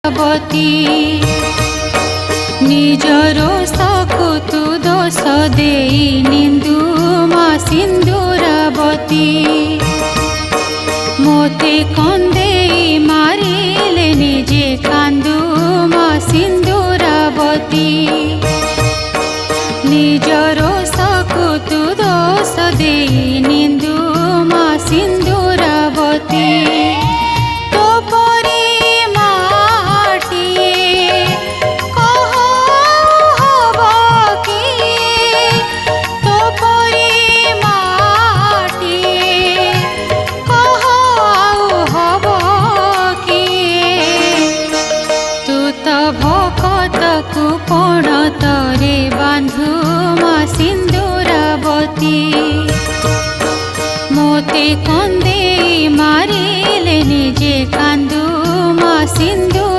ବତୀ ନିଜର ସକୁତୁ ଦୋଷ ଦେଇ ନିନ୍ଦୁ ମା ସିନ୍ଦୁରାବତୀ ମୋତେ କନ୍ଦେଇ ମାରିଲେ ନିଜେ କାନ୍ଦୁ ମା ସିନ୍ଦୁରାବତୀ ନିଜର ସକୁତୁ ଦୋଷ ଦେଇ ନିନ୍ଦୁ ମା ସିନ୍ଦୁରାବତୀ ভকতকু পণতরে বাঁধু মা সিন্দুরাবতী মোতে কন্দেই মারিলে নিজে কান্দু মা সিন্দুর